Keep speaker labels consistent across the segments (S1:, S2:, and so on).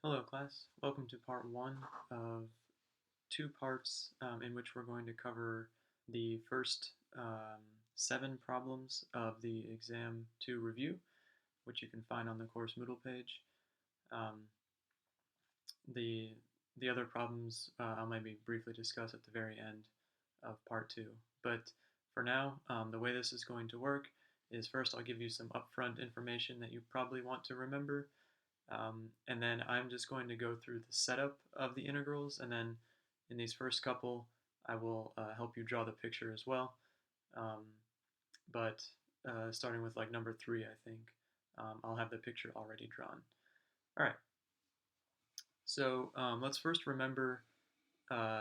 S1: Hello class, welcome to part one of two parts in which we're going to cover the first 7 problems of the exam 2 review, which you can find on the course Moodle page. Um, the, the other problems I'll maybe briefly discuss at the very end of part 2. But for now, the way this is going to work is first I'll give you some upfront information that you probably want to remember. And then I'm just going to go through the setup of the integrals, and then in these first couple, I will help you draw the picture as well. Um, but starting with like number 3, I think, I'll have the picture already drawn. All right, so let's first remember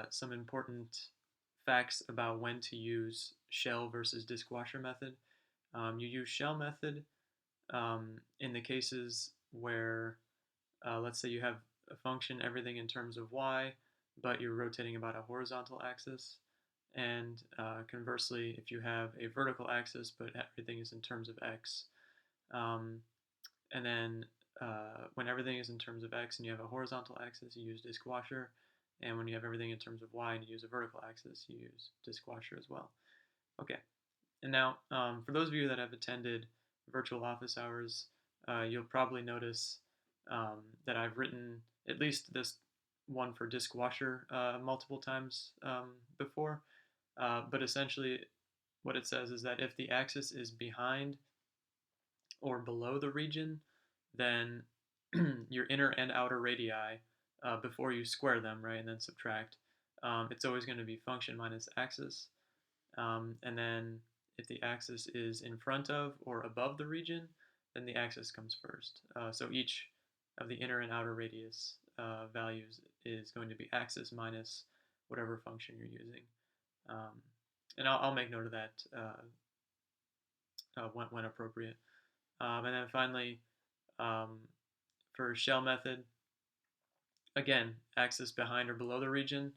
S1: some important facts about when to use shell versus disk washer method. You use shell method in the cases where let's say you have a function, everything in terms of y, but you're rotating about a horizontal axis. And conversely, if you have a vertical axis, but everything is in terms of x. And then when everything is in terms of x and you have a horizontal axis, you use disk washer. And when you have everything in terms of y and you use a vertical axis, you use disk washer as well. Okay, and now for those of you that have attended virtual office hours, you'll probably notice that I've written at least this one for disk washer multiple times before. But essentially, what it says is that if the axis is behind or below the region, then your inner and outer radii, before you square them, right, and then subtract, it's always going to be function minus axis. And then if the axis is in front of or above the region, then the axis comes first. So each of the inner and outer radius values is going to be axis minus whatever function you're using. And I'll make note of that when appropriate. And then finally, for shell method, again, axis behind or below the region.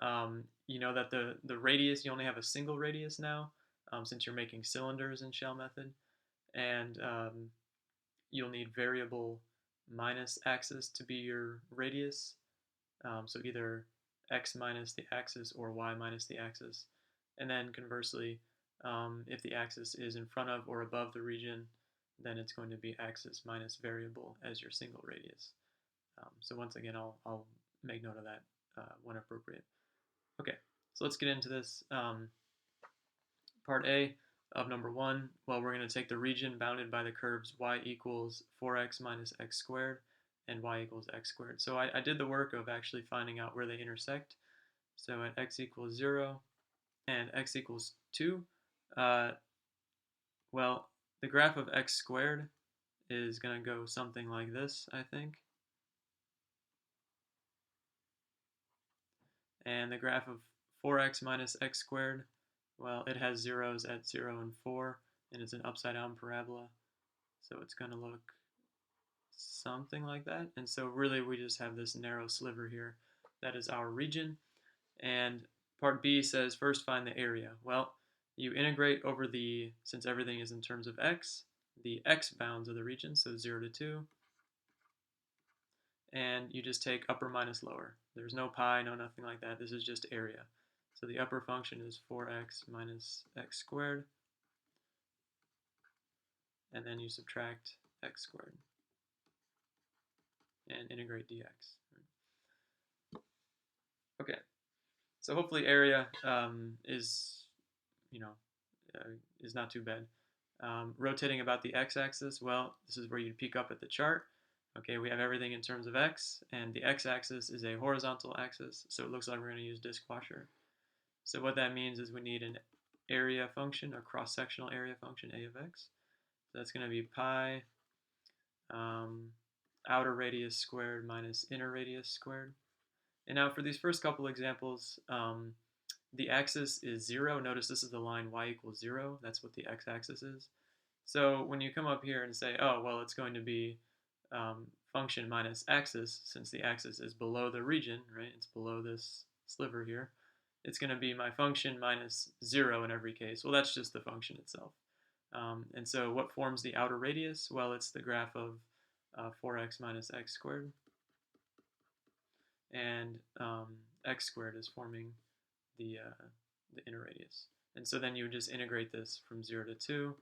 S1: You know that the radius, you only have a single radius now, since you're making cylinders in shell method. And you'll need variable minus axis to be your radius. So either x minus the axis or y minus the axis. And then conversely, if the axis is in front of or above the region, then it's going to be axis minus variable as your single radius. So once again, I'll make note of that when appropriate. Okay, so let's get into this. Part A of number 1, well, we're going to take the region bounded by the curves y equals 4x minus x squared and y equals x squared. So I did the work of actually finding out where they intersect. So at x equals 0 and x equals 2, well, the graph of x squared is going to go something like this, I think. And the graph of 4x minus x squared, well, it has zeros at 0 and 4, and it's an upside down parabola. So it's going to look something like that. And so really we just have this narrow sliver here. That is our region. And part B says first find the area. Well, you integrate over the, since everything is in terms of x, the x bounds of the region, so 0 to 2. And you just take upper minus lower. There's no pi, no nothing like that. This is just area. So the upper function is 4x minus x squared. And then you subtract x squared and integrate dx. Okay, so hopefully area is not too bad. Rotating about the x-axis, well, this is where you peek up at the chart. Okay, we have everything in terms of x, and the x-axis is a horizontal axis, so it looks like we're going to use disk washer. So what that means is we need an area function, a cross-sectional area function, a of x. So that's going to be pi outer radius squared minus inner radius squared. And now for these first couple examples, the axis is 0. Notice this is the line y equals 0. That's what the x-axis is. So when you come up here and say, oh, well, it's going to be function minus axis, since the axis is below the region, right? It's below this sliver here. It's going to be my function minus 0 in every case. Well, that's just the function itself. And so what forms the outer radius? Well, it's the graph of 4x minus x squared. and x squared is forming the inner radius. And so then you would just integrate this from 0 to 2.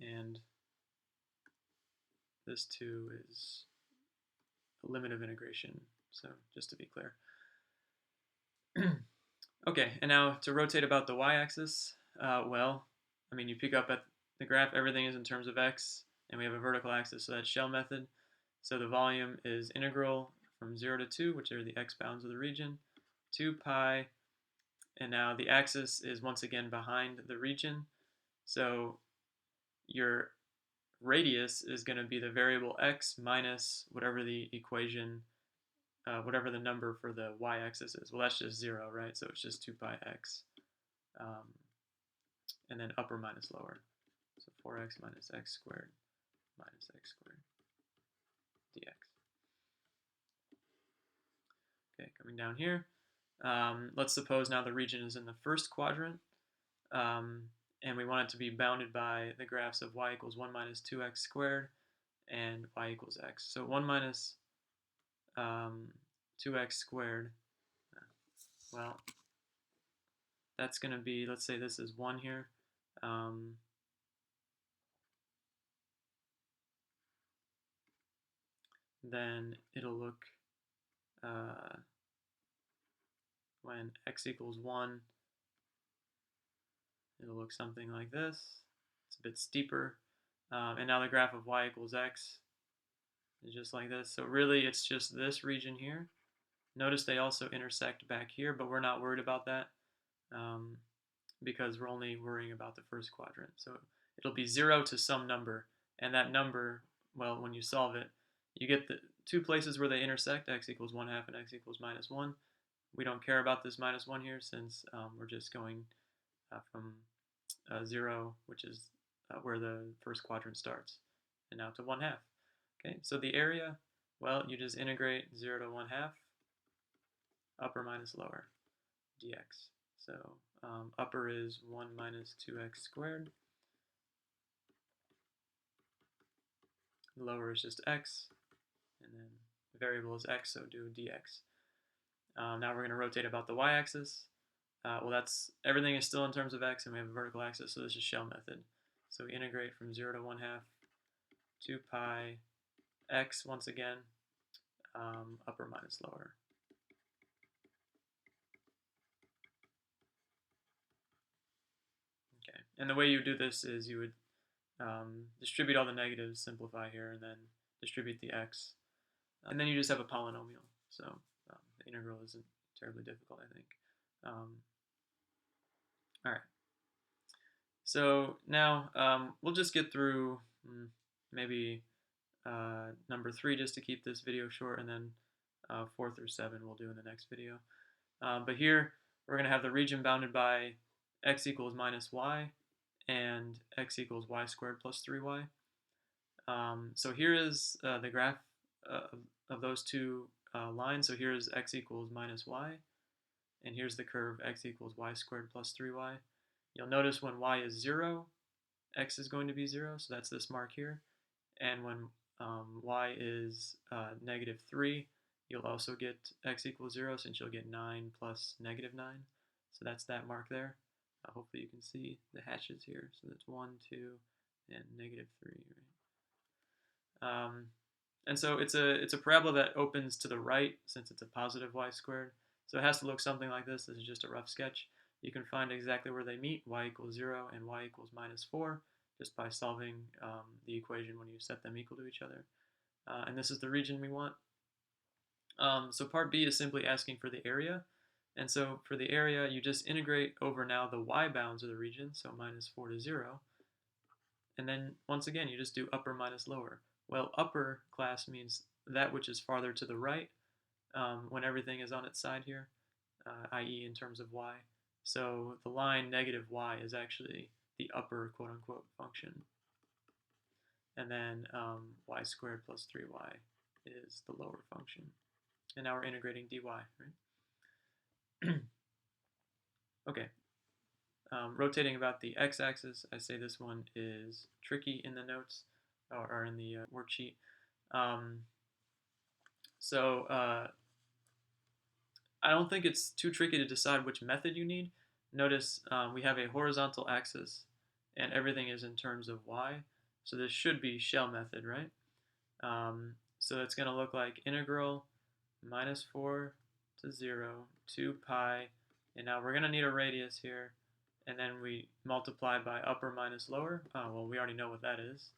S1: And this 2 is a limit of integration, so just to be clear. Okay, and now to rotate about the y-axis, well, I mean, you pick up at the graph, everything is in terms of x, and we have a vertical axis, so that's shell method. So the volume is integral from 0 to 2, which are the x bounds of the region, 2 pi, and now the axis is once again behind the region, so your radius is going to be the variable x minus whatever the equation, whatever the number for the y-axis is. Well, that's just 0, right? So it's just 2 pi x, and then upper minus lower. So 4x minus x squared minus x squared dx. Okay, coming down here. Let's suppose now the region is in the first quadrant, and we want it to be bounded by the graphs of y equals 1 minus 2x squared and y equals x. So 1 minus 2x squared, well, that's going to be, let's say this is 1 here. Then it'll look, when x equals 1, it'll look something like this. It's a bit steeper. And now the graph of y equals x is just like this. So really, it's just this region here. Notice they also intersect back here, but we're not worried about that because we're only worrying about the first quadrant. So it'll be 0 to some number, and that number, well, when you solve it, you get the two places where they intersect, x equals 1/2 and x equals minus 1. We don't care about this minus 1 here since we're just going from 0, which is where the first quadrant starts, and now to 1/2. Okay, so the area, well, you just integrate 0 to 1/2, upper minus lower, dx. So upper is 1 minus 2x squared. Lower is just x, and then the variable is x, so do dx. Now we're going to rotate about the y-axis. Well, that's everything is still in terms of x, and we have a vertical axis, so this is shell method. So we integrate from 0 to 1/2, 2 pi x once again, upper minus lower. Okay, and the way you do this is you would distribute all the negatives, simplify here, and then distribute the x. And then you just have a polynomial. So the integral isn't terribly difficult, I think. All right. So now we'll just get through maybe number 3 just to keep this video short, and then 4 through 7 we'll do in the next video. But here we're going to have the region bounded by x equals minus y and x equals y squared plus 3y. So here is the graph of those two lines. So here is x equals minus y, and here's the curve x equals y squared plus 3y. You'll notice when y is 0, x is going to be 0, so that's this mark here. And when y is negative 3, you'll also get x equals 0, since you'll get 9 plus negative 9. So that's that mark there. Hopefully you can see the hatches here. So that's 1, 2, and negative 3, right? And so it's a parabola that opens to the right, since it's a positive y squared. So it has to look something like this. This is just a rough sketch. You can find exactly where they meet, y equals 0 and y equals minus 4, just by solving the equation when you set them equal to each other. And this is the region we want. So part B is simply asking for the area. And so for the area, you just integrate over now the y bounds of the region, so minus 4 to 0. And then once again, you just do upper minus lower. Well, upper class means that which is farther to the right when everything is on its side here, i.e. in terms of y. So the line negative y is actually the upper quote-unquote function. And then y squared plus 3y is the lower function. And now we're integrating dy, right? Okay, rotating about the x-axis, I say this one is tricky in the notes or in the worksheet. So I don't think it's too tricky to decide which method you need. Notice we have a horizontal axis and everything is in terms of y. So this should be shell method, right? So it's going to look like integral minus 4 to 0, 2 pi, and now we're going to need a radius here, and then we multiply by upper minus lower. Oh, well, we already know what that is.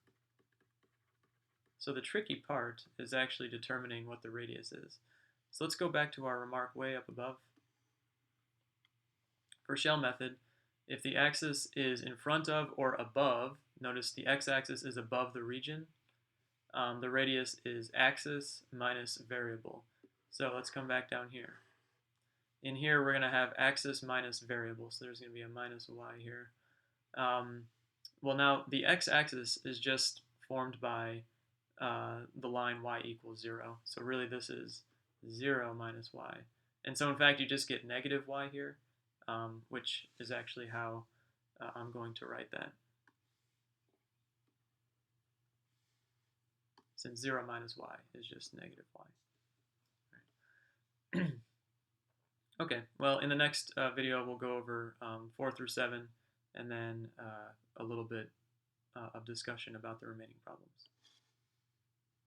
S1: So the tricky part is actually determining what the radius is. So let's go back to our remark way up above. For shell method, if the axis is in front of or above, notice the x-axis is above the region, the radius is axis minus variable. So let's come back down here. In here, we're going to have axis minus variable, so there's going to be a minus y here. Well, now the x-axis is just formed by the line y equals 0. So really this is 0 minus y. And so in fact you just get negative y here, which is actually how I'm going to write that. Since 0 minus y is just negative y. Right. Okay, well in the next video we'll go over 4 through 7 and then a little bit of discussion about the remaining problems.